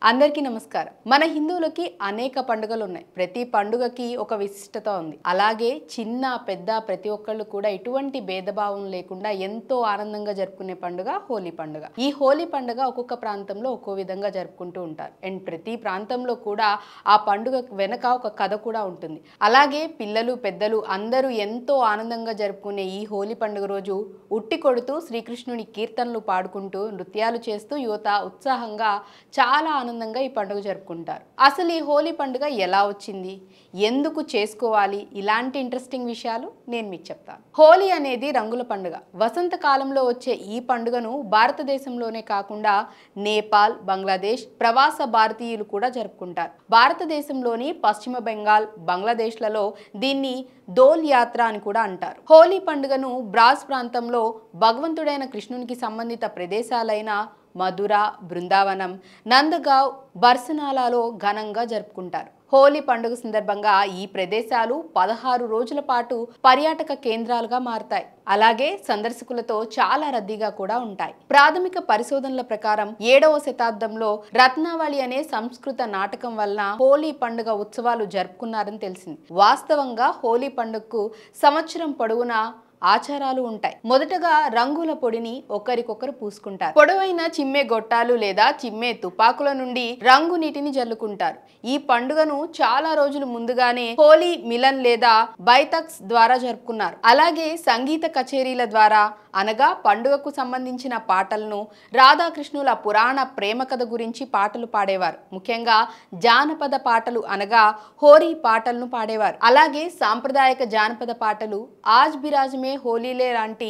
అందరికీ నమస్కారం. మన హిందువులకి అనేక పండుగలు ఉన్నాయి. ప్రతి పండుగకి ఒక విశిష్టత ఉంది. అలాగే చిన్న పెద్ద ప్రతి ఒక్కళ్ళు కూడా ఎటువంటి భేదభావం లేకుండా ఎంతో ఆనందంగా జరుపుకునే పండుగ హోలీ పండుగ. ఈ హోలీ పండుగ ఒక్కొక్క ప్రాంతంలో ఒక్కో విధంగా జరుపుకుంటూ ఉంటారు. అండ్ ప్రతి ప్రాంతంలో కూడా ఆ పండుగ వెనక ఒక కథ కూడా ఉంటుంది. అలాగే పిల్లలు పెద్దలు అందరూ ఎంతో ఆనందంగా జరుపుకునే ఈ హోలీ పండుగ రోజు ఉట్టి కొడుతూ శ్రీకృష్ణుని కీర్తనలు పాడుకుంటూ నృత్యాలు చేస్తూ యువత ఉత్సాహంగా చాలా ఆనందంగా ఈ పండుగ జరుపుకుంటారు. అసలు ఈ హోలీ పండుగ ఎలా వచ్చింది, ఎందుకు చేసుకోవాలి, ఇలాంటి ఇంట్రెస్టింగ్ విషయాలు నేను మీకు చెప్తాను. హోలీ అనేది రంగుల పండుగ. వసంత కాలంలో వచ్చే ఈ పండుగను భారతదేశంలోనే కాకుండా నేపాల్, బంగ్లాదేశ్ ప్రవాస భారతీయులు కూడా జరుపుకుంటారు. భారతదేశంలోని పశ్చిమ బెంగాల్, బంగ్లాదేశ్లలో దీన్ని దోల్ యాత్ర అని కూడా అంటారు. హోలీ పండుగను బ్రాజ్ ప్రాంతంలో భగవంతుడైన కృష్ణునికి సంబంధిత ప్రదేశాలైన మధుర, బృందావనం, నందగావ్, బర్సనాలలో ఘనంగా జరుపుకుంటారు. హోలీ పండుగ సందర్భంగా ఈ ప్రదేశాలు 16 రోజుల పాటు పర్యాటక కేంద్రాలుగా మారతాయి. అలాగే సందర్శకులతో చాలా రద్దీగా కూడా ఉంటాయి. ప్రాథమిక పరిశోధనల ప్రకారం 7వ శతాబ్దంలో రత్నావళి అనే సంస్కృత నాటకం వలన హోలీ పండుగ ఉత్సవాలు జరుపుకున్నారని తెలిసింది. వాస్తవంగా హోలీ పండుగకు సంవత్సరం పొడవునా ఆచారాలు ఉంటాయి. మొదటగా రంగుల పొడిని ఒకరికొకరు పూసుకుంటారు. పొడవైన చిమ్మే గొట్టాలు లేదా చిమ్మే తుపాకుల నుండి రంగు నీటిని జల్లుకుంటారు. ఈ పండుగను చాలా రోజులు ముందుగానే హోలీ మిలన్ లేదా బైతక్స్ ద్వారా జరుపుకున్నారు. అలాగే సంగీత కచేరీల ద్వారా, అనగా పండుగకు సంబంధించిన పాటలను, రాధాకృష్ణుల పురాణ ప్రేమ కథ గురించి పాటలు పాడేవారు. ముఖ్యంగా జానపద పాటలు అనగా హోరీ పాటలను పాడేవారు. అలాగే సాంప్రదాయక జానపద పాటలు ఆజ్ బిరాజ్మే హోలీలే లాంటి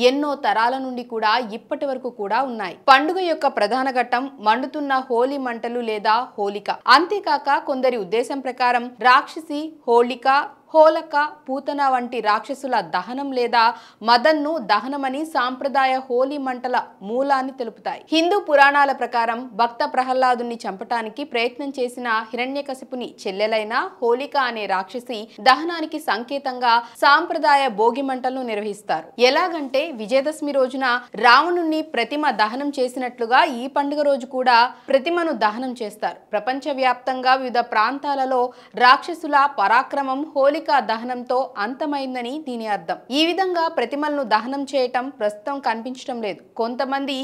ఎన్నో తరాల నుండి కూడా ఇప్పటి వరకు కూడా ఉన్నాయి. పండుగ యొక్క ప్రధాన ఘట్టం మండుతున్న హోలీ మంటలు లేదా హోలిక. అంతేకాక కొందరి ఉద్దేశం ప్రకారం రాక్షసి హోళిక, హోలక, పూతన వంటి రాక్షసుల దహనం లేదా మదన్ను దహనమని సాంప్రదాయ హోలీ మంటల మూలాన్ని తెలుపుతాయి. హిందూ పురాణాల ప్రకారం భక్త ప్రహ్లాదుని చంపటానికి ప్రయత్నం చేసిన హిరణ్యకశిపుని చెల్లెలైన హోలిక అనే రాక్షసి దహనానికి సంకేతంగా సాంప్రదాయ భోగి మంటలను నిర్వహిస్తారు. ఎలాగంటే విజయదశమి రోజున రావణుని ప్రతిమ దహనం చేసినట్లుగా ఈ పండుగ రోజు కూడా ప్రతిమను దహనం చేస్తారు. ప్రపంచవ్యాప్తంగా వివిధ ప్రాంతాలలో రాక్షసుల పరాక్రమం హోలీ దహనంతో అంతమైందని దీని అర్థం. ఈ విధంగా ప్రతిమలను దహనం చేయటం ప్రస్తుతం కనిపించడం లేదు. కొంతమంది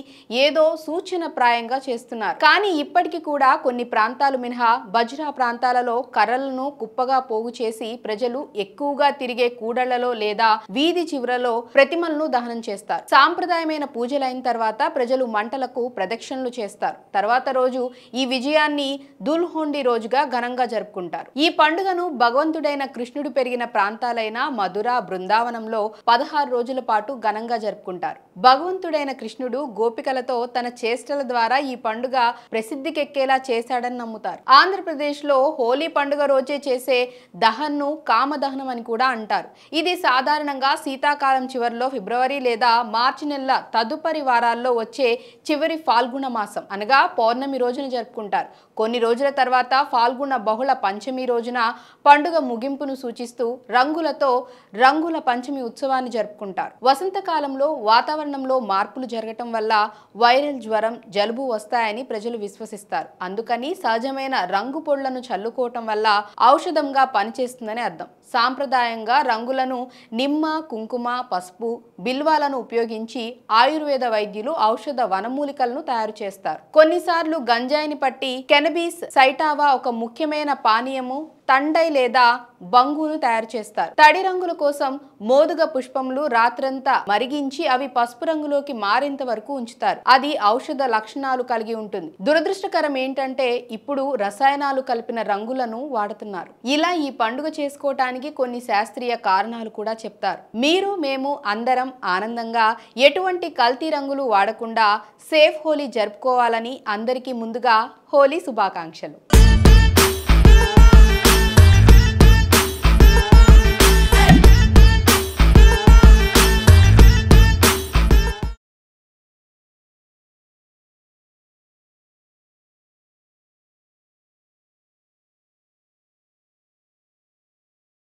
ఏదో సూచన ప్రాయంగా చేస్తున్నారు. కానీ ఇప్పటికీ కూడా కొన్ని ప్రాంతాలు మినహా బజ్రా ప్రాంతాలలో కర్రలను కుప్పగా పోగు చేసి ప్రజలు ఎక్కువగా తిరిగే కూడళ్లలో లేదా వీధి చివరలో ప్రతిమలను దహనం చేస్తారు. సాంప్రదాయమైన పూజలైన తర్వాత ప్రజలు మంటలకు ప్రదక్షిణలు చేస్తారు. తర్వాత రోజు ఈ విజయాన్ని దుల్హోండి రోజుగా ఘనంగా జరుపుకుంటారు. ఈ పండుగను భగవంతుడైన కృష్ణుడు పెరిగిన ప్రాంతాలైన మధుర, బృందావనంలో 16 రోజుల పాటు ఘనంగా జరుపుకుంటారు. భగవంతుడైన కృష్ణుడు గోపికలతో తన చేష్టల ద్వారా ఈ పండుగ ప్రసిద్ధికెక్కేలా చేశాడని నమ్ముతారు. ఆంధ్రప్రదేశ్ లో హోలీ పండుగ రోజే చేసే దహన్ను కామదహనం అని కూడా అంటారు. ఇది సాధారణంగా శీతాకాలం చివరిలో ఫిబ్రవరి లేదా మార్చి నెలల తదుపరి వారాల్లో వచ్చే చివరి ఫాల్గుణ మాసం అనగా పౌర్ణమి రోజున జరుపుకుంటారు. కొన్ని రోజుల తర్వాత ఫాల్గుణ బహుళ పంచమి రోజున పండుగ ముగింపును సూచిస్తూ రంగులతో రంగుల పంచమి ఉత్సవాన్ని జరుపుకుంటారు. వసంతకాలంలో వాతావరణంలో మార్పులు జరగటం వల్ల వైరల్ జ్వరం, జలుబు వస్తాయని ప్రజలు విశ్వసిస్తారు. అందుకని సహజమైన రంగు పొడులను చల్లుకోవటం వల్ల ఔషధంగా పనిచేస్తుందని అర్థం. సాంప్రదాయంగా రంగులను నిమ్మ, కుంకుమ, పసుపు, బిల్వాలను ఉపయోగించి ఆయుర్వేద వైద్యులు ఔషధ వనమూలికలను తయారు చేస్తారు. కొన్నిసార్లు గంజాయిని పట్టి కెనబీస్ సైటావా ఒక ముఖ్యమైన పానీయము, తండై లేదా బంగును తయారు చేస్తారు. తడి రంగుల కోసం మోదుగ పుష్పములు రాత్రంతా మరిగించి అవి పసుపు రంగులోకి మారేంత వరకు ఉంచుతారు. అది ఔషధ లక్షణాలు కలిగి ఉంటుంది. దురదృష్టకరం ఏంటంటే ఇప్పుడు రసాయనాలు కలిపిన రంగులను వాడుతున్నారు. ఇలా ఈ పండుగ చేసుకోవటానికి కొన్ని శాస్త్రీయ కారణాలు కూడా చెప్తారు. మీరు మేము అందరం ఆనందంగా ఎటువంటి కల్తీ రంగులు వాడకుండా సేఫ్ హోలీ జరుపుకోవాలని అందరికీ ముందుగా హోలీ శుభాకాంక్షలు.